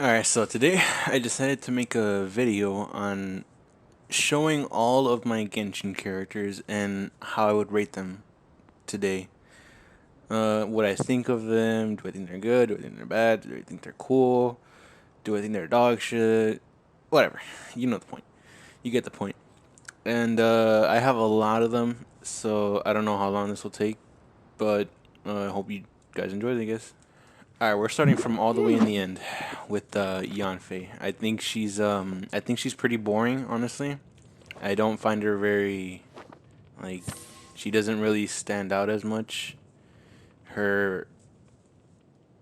Alright, so today I decided to make a video on showing all of my Genshin characters and how I would rate them today. What I think of them, do I think they're good, do I think they're bad, do I think they're cool, do I think they're dog shit, whatever. You know the point. You get the point. And I have a lot of them, so I don't know how long this will take, but I hope you guys enjoy it, I guess. All right, we're starting from all the way in the end with Yanfei. I think she's pretty boring, honestly. I don't find her very like she doesn't really stand out as much. Her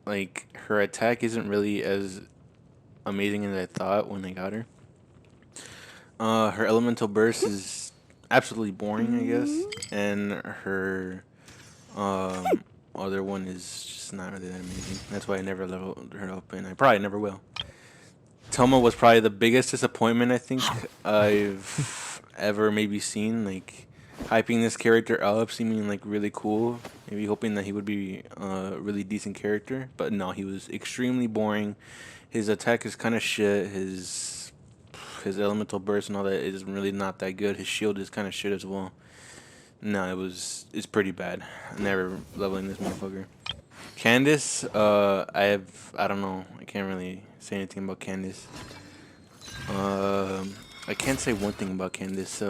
her attack isn't really as amazing as I thought when I got her. Her elemental burst is absolutely boring, I guess, and her um other one is just not really that amazing. That's why I never leveled her up, and I probably never will. Toma was probably the biggest disappointment I think I've ever maybe seen. Like hyping this character up, seeming like really cool, maybe hoping that he would be a really decent character, but no, he was extremely boring. His attack is kind of shit. His elemental burst and all that is really not that good. His shield is kind of shit as well. No, it's pretty bad. Never leveling this motherfucker. Candice, I don't know. I can't really say anything about Candice. I can't say one thing about Candice.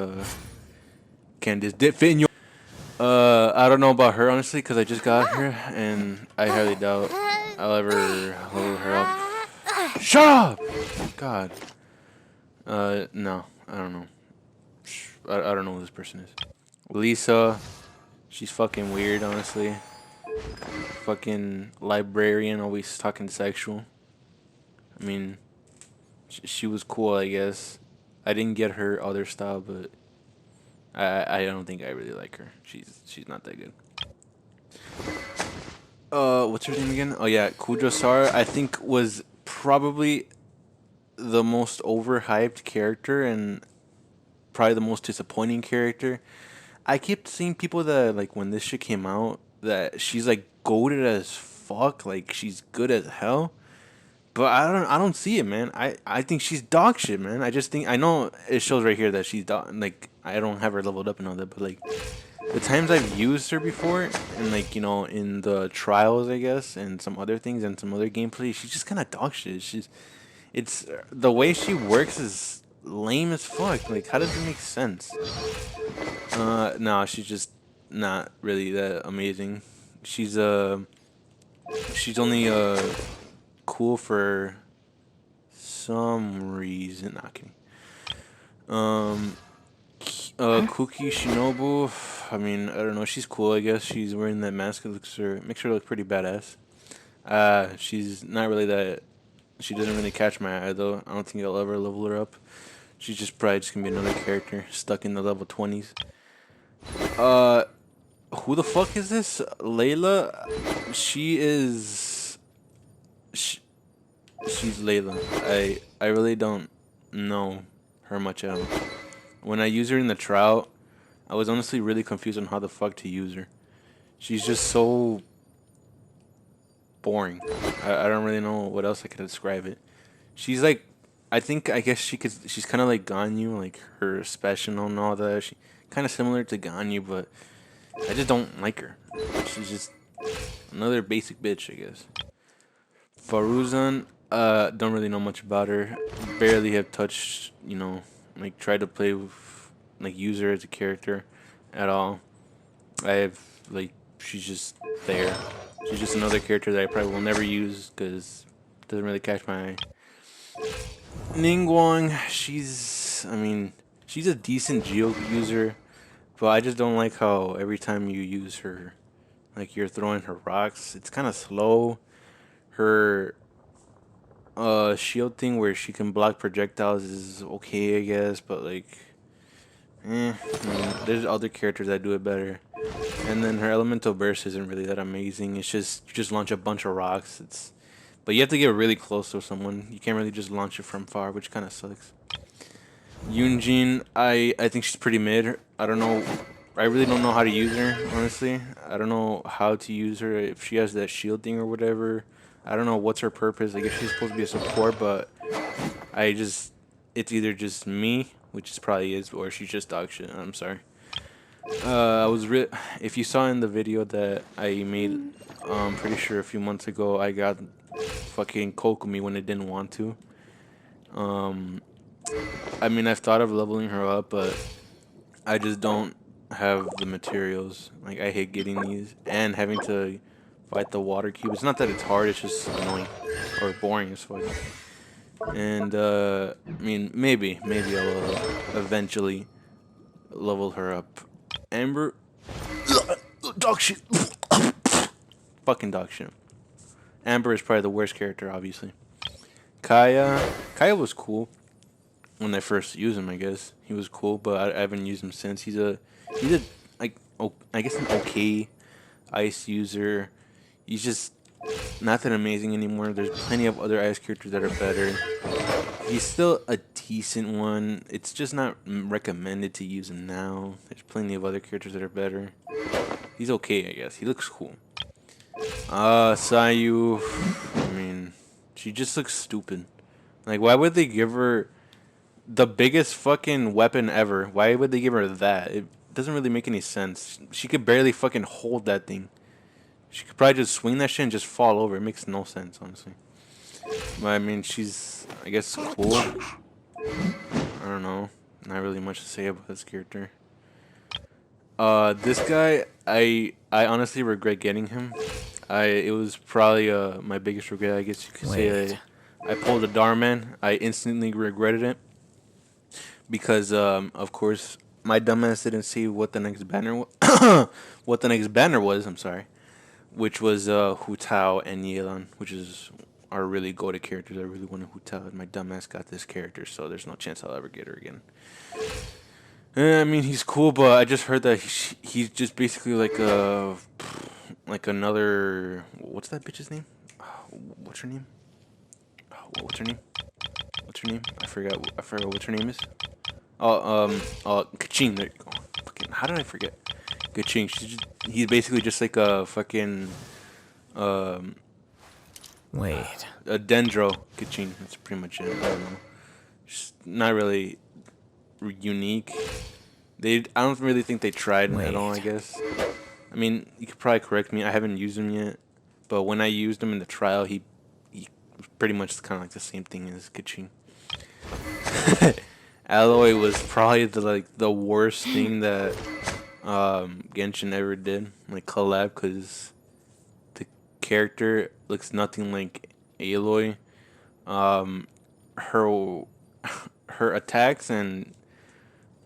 Candice did fit in your. I don't know about her honestly, cause I just got her, and I highly doubt I'll ever level her up. Shut up! God. No, I don't know. I don't know who this person is. Lisa, she's fucking weird, honestly. Fucking librarian, always talking sexual. I mean, she was cool, I guess. I didn't get her other style, but I don't think I really like her. She's not that good. What's her name again? Oh yeah, Kujo Sara. I think was probably the most overhyped character and probably the most disappointing character. I kept seeing people that like when this shit came out that she's like goaded as fuck, like she's good as hell. But I don't see it, man. I think she's dog shit, man. I just think I know it shows right here that she's dog. Like I don't have her leveled up and all that, but like the times I've used her before, and like in the trials, I guess, and some other things and some other gameplay, she's just kind of dog shit. It's the way she works is lame as fuck. Like how does it make sense? No, she's just not really that amazing. She's she's only cool for some reason. Not kidding. Um, Kuki Shinobu. I mean, I don't know. She's cool. I guess she's wearing that mask. It makes her look pretty badass. She's not really that. She doesn't really catch my eye though. I don't think I'll ever level her up. She's just probably just gonna be another character stuck in the level 20s. Uh, who the fuck is this? Layla? She is. She, she's Layla. I really don't know her much at all. When I use her in the trial, I was honestly really confused on how the fuck to use her. She's just so boring. I don't really know what else I could describe it. She's like, I guess she's kind of like Ganyu, like her special and all that. She kind of similar to Ganyu, but I just don't like her. She's just another basic bitch, I guess. Faruzan, don't really know much about her. Barely have touched, like tried to play with, like use her as a character at all. I have like she's just there. She's just another character that I probably will never use because it doesn't really catch my eye. Ningguang, I mean, she's a decent geo user, but I just don't like how every time you use her, like you're throwing her rocks, it's kind of slow. Her shield thing where she can block projectiles is okay, I guess, but like, I mean, there's other characters that do it better. And then her elemental burst isn't really that amazing. It's just you just launch a bunch of rocks. But you have to get really close to someone. You can't really just launch it from far, which kind of sucks. Yunjin, I think she's pretty mid. I don't know. I really don't know how to use her, honestly. I don't know how to use her if she has that shield thing or whatever. I don't know what's her purpose. I guess she's supposed to be a support, but it's either just me, which is probably is, or she's just dog shit. I'm sorry. If you saw in the video that I made, pretty sure a few months ago, I got fucking Kokomi when I didn't want to. Um, I mean, I've thought of leveling her up, but I just don't have the materials. Like, I hate getting these and having to fight the water cube. It's not that it's hard, it's just annoying or boring as fuck. And, I mean, maybe I'll eventually level her up. Amber, dog shit. Fucking dog shit. Amber is probably the worst character, obviously. Kaya was cool when I first used him. I guess he was cool, but I haven't used him since. He's a like I guess an okay ice user. He's just not that amazing anymore. There's plenty of other ice characters that are better. He's still a decent one. It's just not recommended to use him now. There's plenty of other characters that are better. He's okay, I guess. He looks cool. Sayu, I mean, she just looks stupid. Like, why would they give her the biggest fucking weapon ever? Why would they give her that? It doesn't really make any sense. She could barely fucking hold that thing. She could probably just swing that shit and just fall over. It makes no sense, honestly. But I mean, she's, I guess, cool. I don't know. Not really much to say about this character. This guy, I honestly regret getting him. It was probably my biggest regret, I guess you could say. I pulled a Darman. I instantly regretted it because, of course, my dumbass didn't see what the next banner what the next banner was. I'm sorry, which was Hu Tao and Yelan, which is are really go-to characters. I really wanted Hu Tao, and my dumbass got this character, so there's no chance I'll ever get her again. I mean, he's cool, but I just heard that he's just basically like another. What's that bitch's name? What's her name? What's her name? What's her name? I forgot what her name is. Kaching. There you go. Fucking, how did I forget? Kaching. He's basically just like a fucking a Dendro Kaching. That's pretty much it. I don't know. Just not really unique. I don't really think they tried at all, I guess. I mean, you could probably correct me. I haven't used him yet, but when I used him in the trial, he was pretty much kind of like the same thing as Kaching. Alloy was probably the worst thing that Genshin ever did, like collab, because the character looks nothing like Aloy. Her attacks and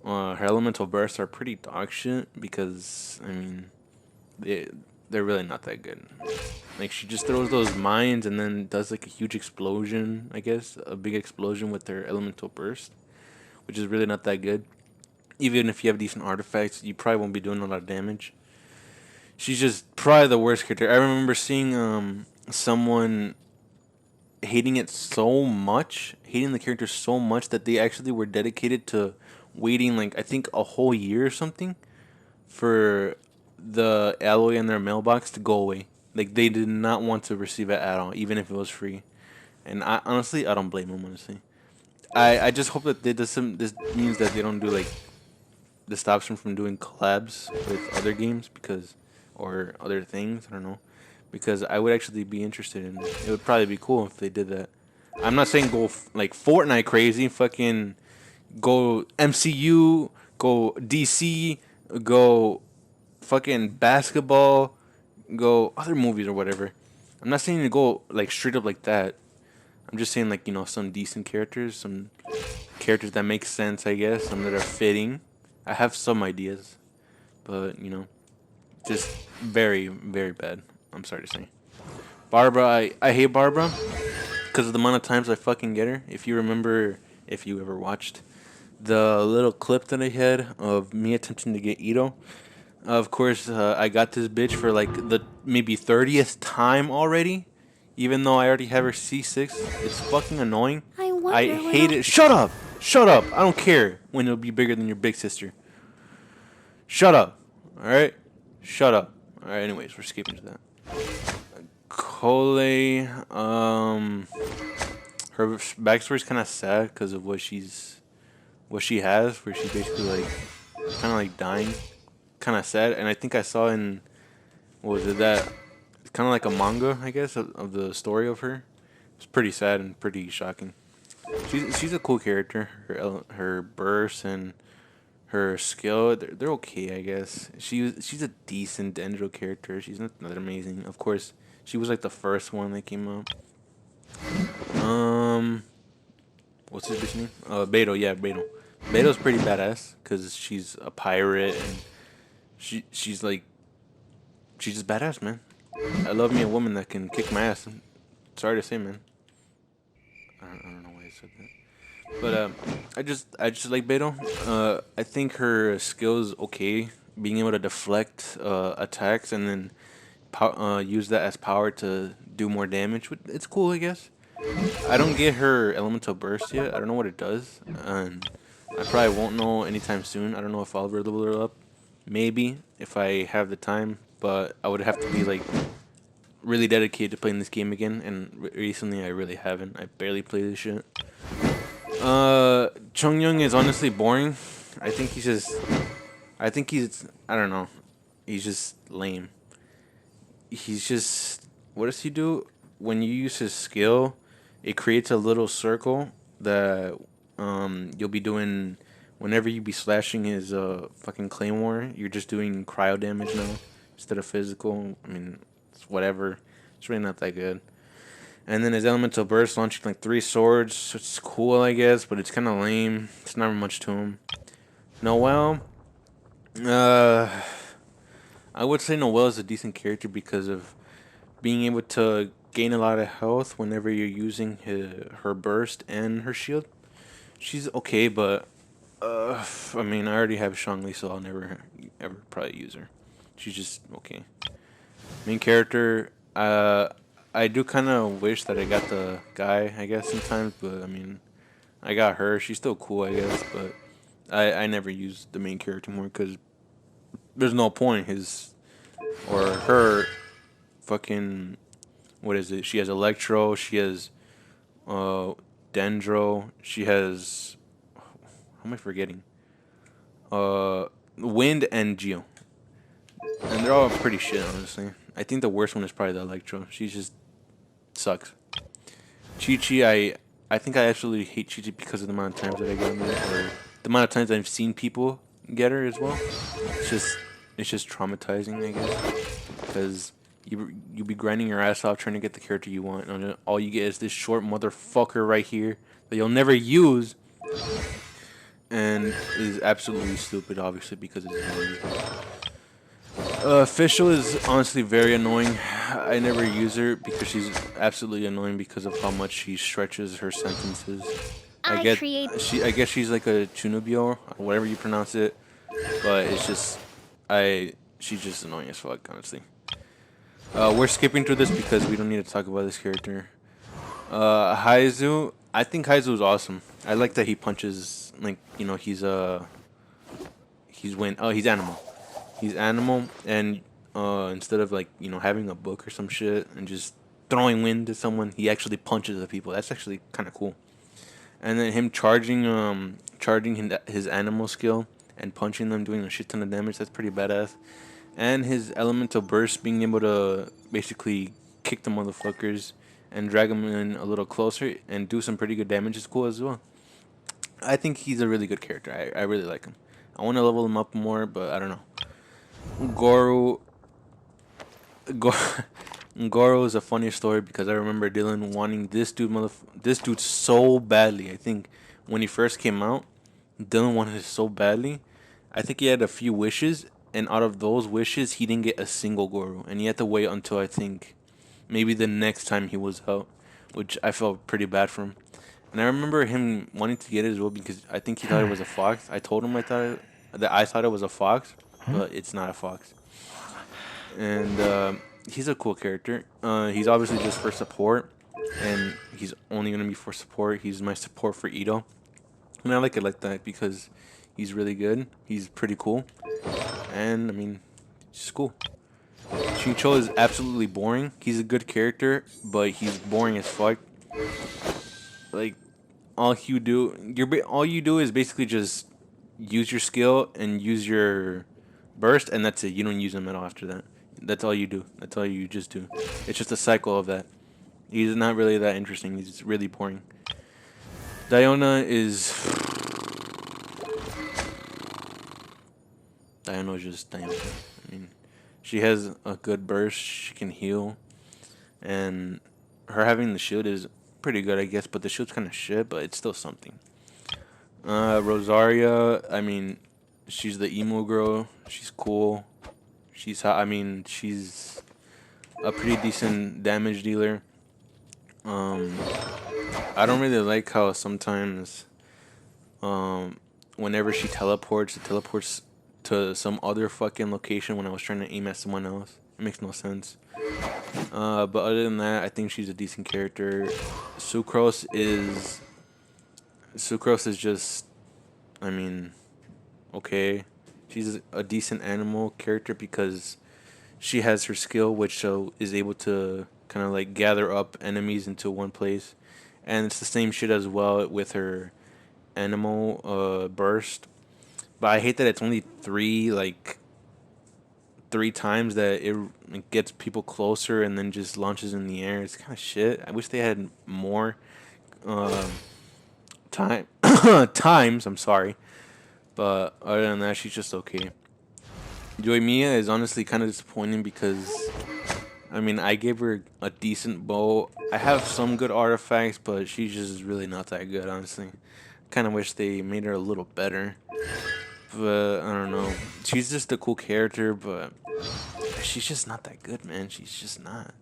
her elemental bursts are pretty dog shit because, I mean, they're really not that good. Like, she just throws those mines and then does like a huge explosion, I guess, a big explosion with her elemental burst, which is really not that good. Even if you have decent artifacts, you probably won't be doing a lot of damage. She's just probably the worst character. I remember seeing someone hating the character so much that they actually were dedicated to waiting, like, I think a whole year or something for the alloy in their mailbox to go away. Like, they did not want to receive it at all, even if it was free. And I don't blame them, honestly. I just hope that this means that they don't do, like, this stops them from doing collabs with other games or other things, I don't know. Because I would actually be interested in it. It would probably be cool if they did that. I'm not saying go like Fortnite crazy, fucking go MCU, go DC, go fucking basketball, go other movies or whatever. I'm not saying to go like straight up like that. I'm just saying, like, some decent characters, some characters that make sense, I guess, some that are fitting. I have some ideas, but just very, very bad. I'm sorry to say. Barbara, I hate Barbara because of the amount of times I fucking get her. If you remember, if you ever watched the little clip that I had of me attempting to get Ito, of course, I got this bitch for like the maybe 30th time already, even though I already have her C6. It's fucking annoying. I hate it. Shut up! Shut up! I don't care when it'll be bigger than your big sister. Shut up. Alright? Shut up. Alright, anyways, we're skipping to that. Cole, her backstory's kind of sad because of what she has, where she's basically like kind of like dying, kind of sad. And I think I saw in what was it that it's kind of like a manga, I guess, of the story of her. It's pretty sad and pretty shocking. She's a cool character. Her burst and her skill, they're okay, I guess. She's a decent Dendro character. She's not that amazing. Of course, she was like the first one that came out. Um, what's his bitch name? Beto. Yeah, Beto. Beto's pretty badass because she's a pirate and she's just badass, man. I love me a woman that can kick my ass. Sorry to say, man. I don't know why I said that. But I just like Beto. I think her skills okay, being able to deflect attacks and then use that as power to do more damage. It's cool, I guess. I don't get her elemental burst yet. I don't know what it does, and I probably won't know anytime soon. I don't know if I'll ever level her up. Maybe if I have the time, but I would have to be like really dedicated to playing this game again. And recently, I really haven't. I barely play this shit. Chung Young is honestly boring. I think he's just. I think he's. I don't know. He's just lame. He's just. What does he do? When you use his skill, it creates a little circle that you'll be doing whenever you be slashing his fucking claymore. You're just doing cryo damage now instead of physical. I mean, it's whatever. It's really not that good. And then his elemental burst launching like 3 swords. So it's cool, I guess, but it's kind of lame. It's not much to him. Noel, uh, I would say Noel is a decent character because of being able to gain a lot of health whenever you're using her burst and her shield. She's okay, but I mean, I already have Shangli, so I'll never ever probably use her. She's just okay. Main character, I do kind of wish that I got the guy, I guess, sometimes, but I mean, I got her. She's still cool, I guess, but I never use the main character more because there's no point. His or her fucking, what is it? She has Electro, she has uh, Dendro, she has, how am I forgetting? Wind and Geo. And they're all pretty shit, honestly. I think the worst one is probably the Electro. She just sucks. Chi Chi, I think I absolutely hate Chi Chi because of the amount of times that I get her, or the amount of times I've seen people get her as well. It's just it's just traumatizing, I guess, because you be grinding your ass off trying to get the character you want, and then all you get is this short motherfucker right here that you'll never use, and is absolutely stupid, obviously because it's annoying. Official is honestly very annoying. I never use her because she's absolutely annoying because of how much she stretches her sentences. I guess she's like a Chunubyo or whatever you pronounce it, but it's just she's just annoying as fuck, honestly. We're skipping through this because we don't need to talk about this character. Haizu, I think Haizu is awesome. I like that he punches like he's animal. He's animal, and instead of like having a book or some shit and just throwing wind to someone, he actually punches the people. That's actually kind of cool. And then him charging his animal skill and punching them, doing a shit ton of damage. That's pretty badass. And his elemental burst, being able to basically kick the motherfuckers and drag them in a little closer and do some pretty good damage is cool as well. I think he's a really good character. I really like him. I want to level him up more, but I don't know. Goro, Go- Goro is a funny story because I remember Dylan wanting this dude so badly. I think when he first came out, Dylan wanted it so badly. I think he had a few wishes, and out of those wishes, he didn't get a single Goro, and he had to wait until I think maybe the next time he was out, which I felt pretty bad for him. And I remember him wanting to get it as well because I think he thought it was a fox. I told him that I thought it was a fox, but it's not a fox. And he's a cool character. He's obviously just for support, and he's only gonna be for support. He's my support for Ito, and I like it like that because he's really good. He's pretty cool, and I mean, it's just cool. Chincho is absolutely boring. He's a good character, but he's boring as fuck. Like all you do is basically just use your skill and use your burst, and that's it. You don't use them at all after that. That's all you do. That's all you just do. It's just a cycle of that. He's not really that interesting. He's really boring. Diona is Diona is just Diona. I mean, she has a good burst. She can heal, and her having the shield is pretty good, I guess. But the shield's kind of shit, but it's still something. Rosaria, I mean, she's the emo girl. She's cool. I mean, she's a pretty decent damage dealer. Um, I don't really like how sometimes, whenever she teleports, it teleports to some other fucking location when I was trying to aim at someone else. It makes no sense. But other than that, I think she's a decent character. Sucrose is Sucrose is just, I mean, okay. She's a decent animal character because she has her skill, which is able to kind of like gather up enemies into one place, and it's the same shit as well with her animal burst. But I hate that it's only three times that it gets people closer and then just launches in the air. It's kind of shit. I wish they had more uh, time times. I'm sorry, but other than that, she's just okay. Joy Mia is honestly kind of disappointing because I mean I gave her a decent bow. I have some good artifacts, but she's just really not that good. Honestly, kind of wish they made her a little better. But I don't know. She's just a cool character, but she's just not that good, man. She's just not.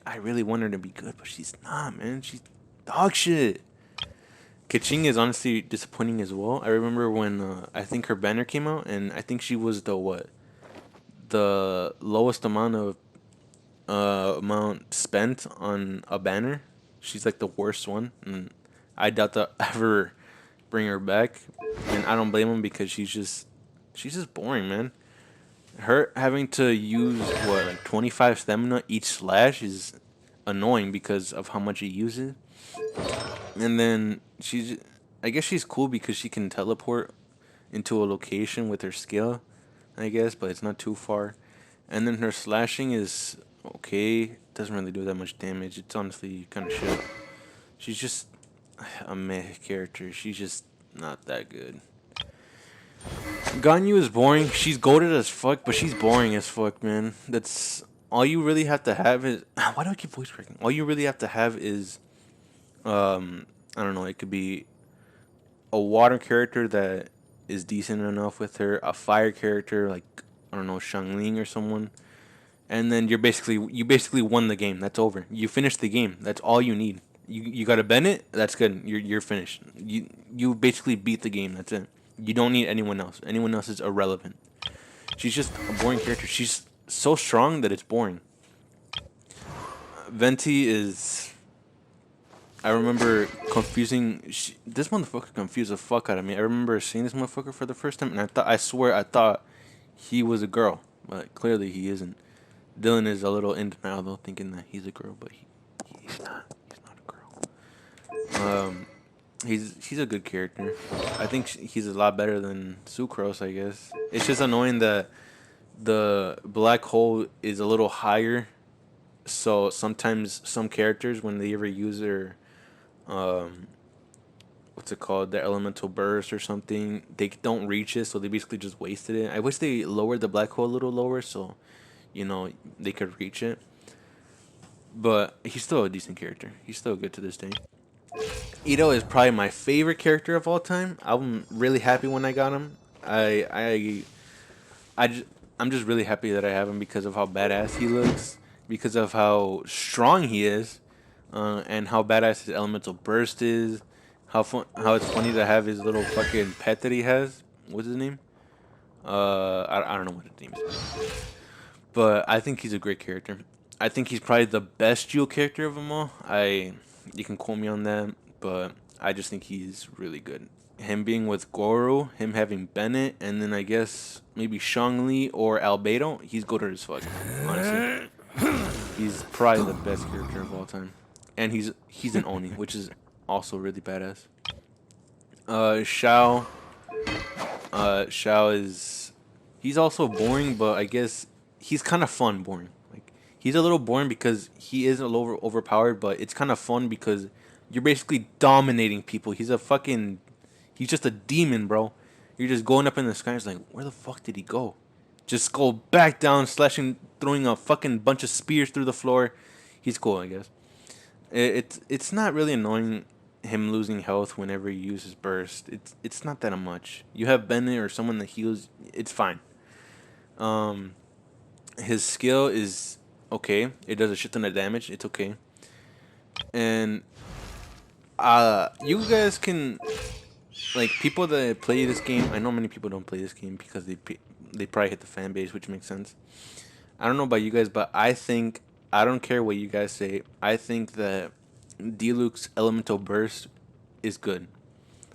I really want her to be good, but she's not, man. She's dog shit. Kaching is honestly disappointing as well. I remember when I think her banner came out, and I think she was the what? The lowest amount spent on a banner. She's like the worst one, and I doubt they'll ever bring her back. And I don't blame him because she's just boring, man. Her having to use what like 25 stamina each slash is annoying because of how much it uses. And then I guess she's cool because she can teleport into a location with her skill, I guess, but it's not too far. And then her slashing is okay. Doesn't really do that much damage. It's honestly kind of shit. She's just a meh character. She's just not that good. Ganyu is boring. She's goated as fuck, but she's boring as fuck, man. That's all you really have to have is. Why do I keep voice cracking? All you really have to have is, I don't know. It could be a water character that is decent enough with her, a fire character like I don't know Shangling or someone, and then you basically won the game. That's over. You finished the game. That's all you need. You got a Bennett. That's good. You're finished. You basically beat the game. That's it. You don't need anyone else. Anyone else is irrelevant. She's just a boring character. She's so strong that it's boring. Venti is. I remember this motherfucker confused the fuck out of me. I remember seeing this motherfucker for the first time, and I thought he was a girl, but clearly he isn't. Dylan is a little in denial though, thinking that he's a girl, but he's not. He's not a girl. He's a good character. I think he's a lot better than Sucrose. I guess it's just annoying that the black hole is a little higher. So sometimes some characters, when they ever use their um, what's it called, the elemental burst or something, they don't reach it, so they basically just wasted it. I wish they lowered the black hole a little lower, so they could reach it. But he's still a decent character. He's still good to this day. Ito is probably my favorite character of all time. I'm really happy when I got him. I'm just really happy that I have him because of how badass he looks, because of how strong he is, and how badass his elemental burst is. How it's funny to have his little fucking pet that he has. What's his name? I don't know what his name is, but I think he's a great character. I think he's probably the best dual character of them all. You can quote me on that. but I just think he's really good. Him being with Goro, him having Bennett, and then I guess maybe Shangli or Albedo, he's good as fuck. Honestly, he's probably the best character of all time, and he's an Oni, which is also really badass. Shao, Shao is he's also boring, but I guess he's kind of fun boring. Like he's a little boring because he is a little overpowered, but it's kind of fun because you're basically dominating people. He's just a demon, bro. You're just going up in the sky. It's like, where the fuck did he go? Just go back down, slashing, throwing a fucking bunch of spears through the floor. He's cool, I guess. It's not really annoying him losing health whenever he uses burst. It's not that much. You have Bennett or someone that heals. It's fine. Um, his skill is okay. It does a shit ton of damage. It's okay. And you guys can like people that play this game. I know many people don't play this game because they probably hit the fan base, which makes sense. I don't know about you guys, but I think I don't care what you guys say. I think that Diluc's Elemental Burst is good.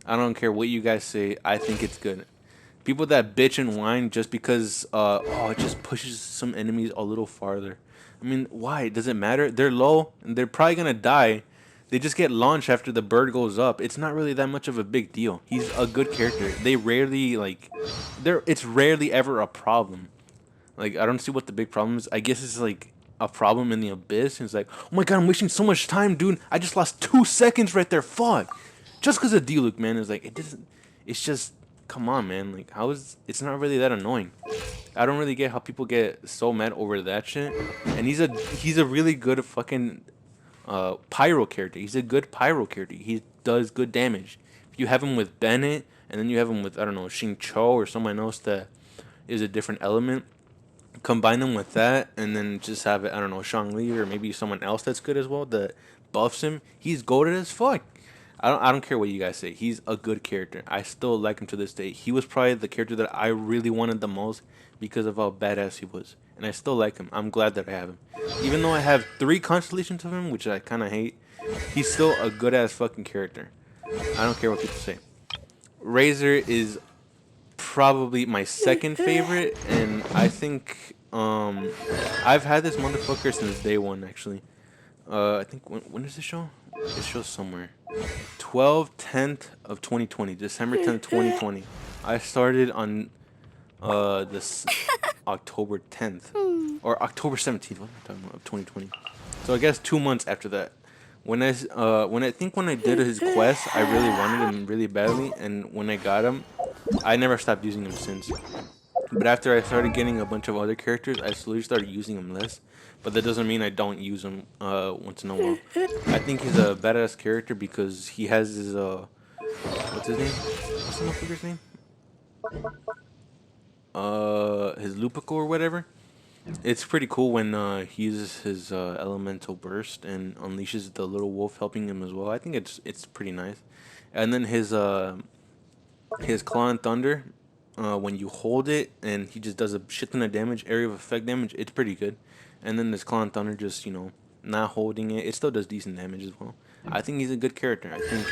I don't care what you guys say. I think it's good. People that bitch and whine just because it just pushes some enemies a little farther. I mean, why? Does it matter? They're low and they're probably gonna die. They just get launched after the bird goes up. It's not really that much of a big deal. He's a good character. They rarely like it's rarely ever a problem. Like I don't see what the big problem is. I guess it's like a problem in the abyss. And it's like, oh my god, I'm wasting so much time, dude. I just lost 2 seconds right there. Fuck. Just because of Diluc, man, is like it doesn't. It's just come on, man. Like how is it's not really that annoying. I don't really get how people get so mad over that shit. And he's a really good fucking pyro character. He's a good pyro character. He does good damage. If you have him with Bennett and then you have him with I don't know Xing Cho or someone else that is a different element, combine them with that, and then just have it. I don't know, Shang Li or maybe someone else that's good as well that buffs him. He's goated as fuck. I don't care what you guys say. He's a good character. I still like him to this day. He was probably the character that I really wanted the most because of how badass he was, and I still like him. I'm glad that I have him, even though I have 3 constellations of him, which I kind of hate. He's still a good ass fucking character. I don't care what people say. Razor is probably my second favorite, and I think I've had this motherfucker since day one actually. I think when does this show? It shows somewhere. 12/10 of 2020, December 10th, 2020. I started on this October 10th or October 17th. What am I talking about? Of 2020. So I guess 2 months after that. When I did his quest, I really wanted him really badly, and when I got him, I never stopped using him since. But after I started getting a bunch of other characters, I slowly started using him less. But that doesn't mean I don't use him once in a while. I think he's a badass character because he has his what's his name? What's the motherfucker's name? His Lupico or whatever. It's pretty cool when he uses his elemental burst and unleashes the little wolf helping him as well. I think it's pretty nice. And then his claw and thunder, when you hold it and he just does a shit ton of damage, area of effect damage. It's pretty good. And then this claw and thunder just not holding it, it still does decent damage as well. I think he's a good character. I think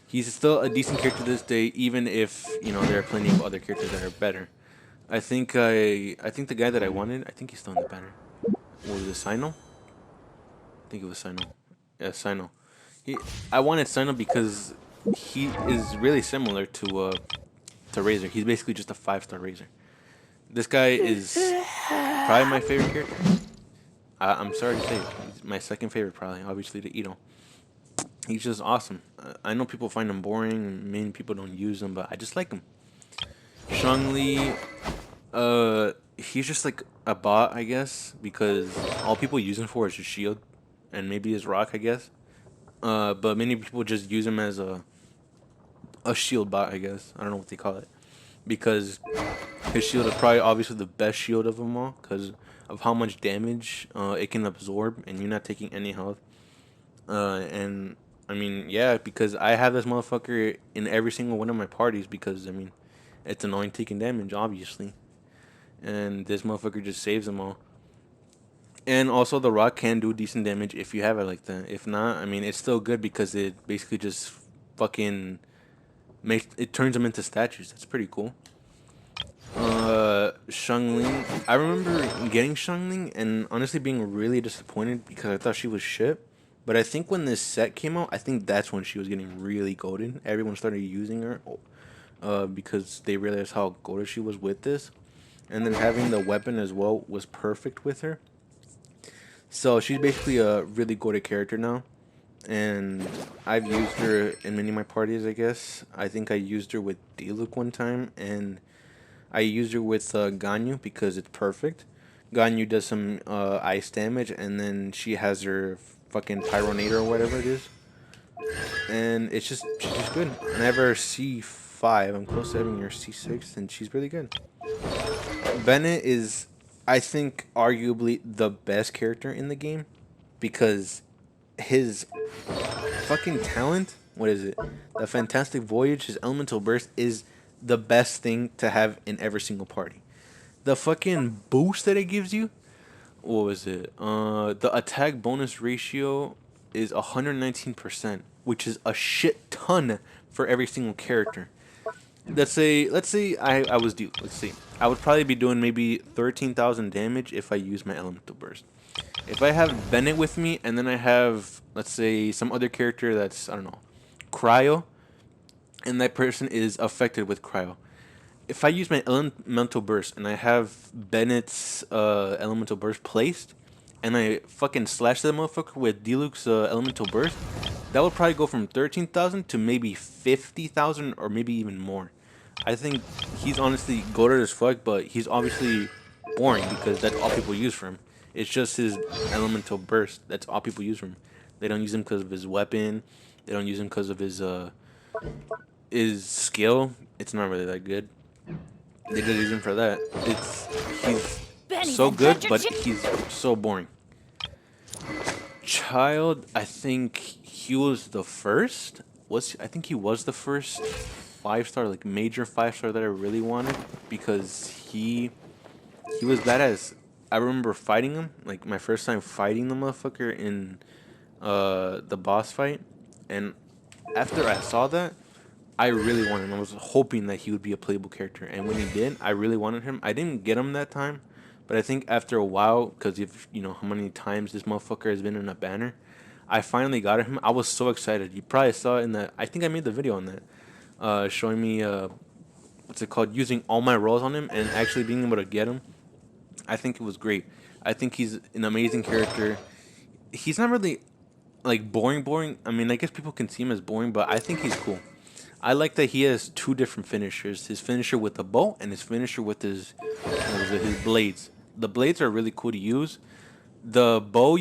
he's still a decent character to this day, even if there are plenty of other characters that are better. I think the guy that I wanted, I think he's still in the banner. Was it Sino? I think it was Sino. Yeah, Sino. He, I wanted Sino because he is really similar to Razor. He's basically just a 5-star Razor. This guy is probably my favorite character. I'm sorry to say, he's my second favorite probably, obviously to Ito. He's just awesome. I know people find him boring, and many people don't use him, but I just like him. Shangli, he's just like a bot, I guess, because all people use him for is his shield, and maybe his rock, I guess. But many people just use him as a shield bot, I guess. I don't know what they call it, because his shield is probably obviously the best shield of them all, because of how much damage it can absorb, and you're not taking any health. And I mean, yeah, because I have this motherfucker in every single one of my parties, because I mean, it's annoying taking damage, obviously, and this motherfucker just saves them all. And also, the rock can do decent damage if you have it like that. If not, I mean, it's still good because it basically just fucking makes it turns them into statues. That's pretty cool. Xiangling. I remember getting Xiangling and honestly being really disappointed because I thought she was shit. But I think when this set came out, I think that's when she was getting really golden. Everyone started using her, because they realized how golden she was with this, and then having the weapon as well was perfect with her. So she's basically a really golden character now, and I've used her in many of my parties. I guess I think I used her with Diluc one time, and I used her with Ganyu because it's perfect. Ganyu does some ice damage, and then she has her fucking Pyronator or whatever it is, and she's just good. And I have her C5. I'm close to having her C6, and she's really good. Bennett is, I think, arguably the best character in the game because his fucking talent. What is it? The Fantastic Voyage, his Elemental Burst is the best thing to have in every single party. The fucking boost that it gives you, what was it? The attack bonus ratio is 119%, which is a shit ton for every single character. Let's say I was due. Let's see. I would probably be doing maybe 13,000 damage if I use my elemental burst. If I have Bennett with me and then I have, let's say, some other character that's, I don't know, cryo, and that person is affected with cryo, if I use my elemental burst and I have Bennett's elemental burst placed, and I fucking slash that motherfucker with Diluc's elemental burst, that would probably go from 13,000 to maybe 50,000 or maybe even more. I think he's honestly goated as fuck, but he's obviously boring because that's all people use for him. It's just his elemental burst. That's all people use for him. They don't use him because of his weapon. They don't use him because of his skill. It's not really that good. They just use him for that. He's so good, but he's so boring. Child, I think he was the first. I think he was the first 5-star, like major 5-star that I really wanted because he was badass. I remember fighting him, like my first time fighting the motherfucker in the boss fight, and after I saw that, I really wanted him. I was hoping that he would be a playable character, and when he did, I really wanted him. I didn't get him that time, but I think after a while, because if you know how many times this motherfucker has been in a banner, I finally got him. I was so excited. You probably saw it in that. I think I made the video on that, showing me what's it called, using all my rolls on him and actually being able to get him. I think it was great. I think he's an amazing character. He's not really like boring. I mean, I guess people can see him as boring, but I think he's cool. I like that he has two different finishers. His finisher with the bow and his finisher with his blades. The blades are really cool to use. The bow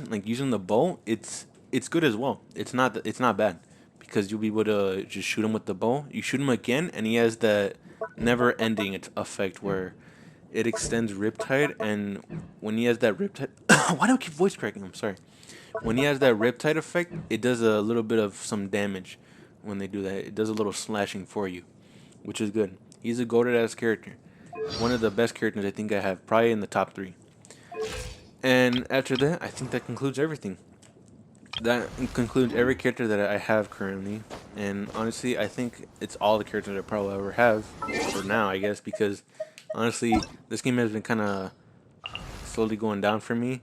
like using the bow, it's good as well. It's not bad because you'll be able to just shoot him with the bow. You shoot him again, and he has that never-ending effect where it extends Riptide, and when he has that Riptide, why do I keep voice cracking? I'm sorry. When he has that Riptide effect, it does a little bit of some damage. When they do that, it does a little slashing for you, which is good. He's a goated ass character, one of the best characters I think I have, probably in the top 3. And after that, I think that concludes everything. That concludes every character that I have currently, and honestly, I think it's all the characters I probably ever have for now, I guess, because honestly, this game has been kind of slowly going down for me.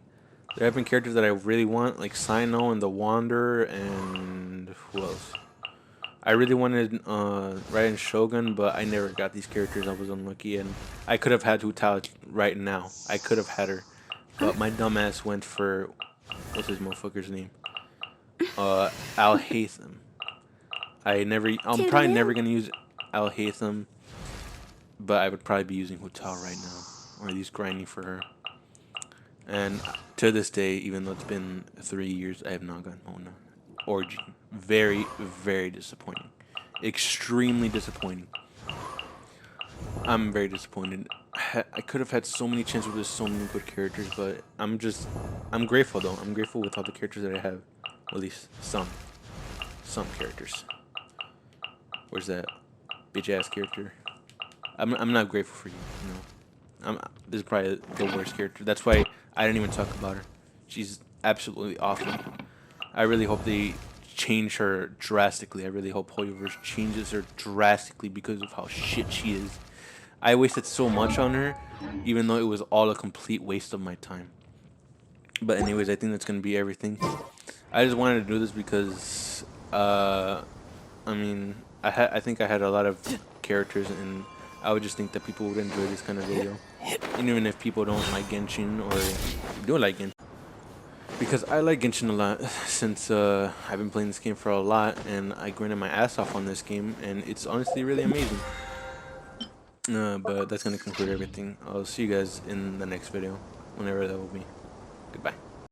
There have been characters that I really want, like Sino and the Wanderer, and who else? I really wanted Raiden Shogun, but I never got these characters. I was unlucky, and I could have had Hu Tao right now. I could have had her, but my dumbass went for what's his motherfucker's name? Al Haytham. I'm probably never gonna use Al Haytham, but I would probably be using Hu Tao right now, or at least grinding for her. And to this day, even though it's been 3 years, I have not gotten Mona. Origin. Very, very disappointing. Extremely disappointing. I'm very disappointed. I could have had so many chances with so many good characters, but I'm grateful though. I'm grateful with all the characters that I have. At least some characters. Where's that bitch ass character? I'm not grateful for you. You know, this is probably the worst character. That's why I didn't even talk about her. She's absolutely awesome. I really hope they change her drastically. I really hope Hoyoverse changes her drastically because of how shit she is. I wasted so much on her, even though it was all a complete waste of my time. But anyways, I think that's gonna be everything. I just wanted to do this because, I mean, I think I had a lot of characters, and I would just think that people would enjoy this kind of video, and even if people don't like Genshin or do like Genshin. Because I like Genshin a lot since I've been playing this game for a lot, and I grinded my ass off on this game, and it's honestly really amazing. But that's gonna conclude everything. I'll see you guys in the next video, whenever that will be. Goodbye.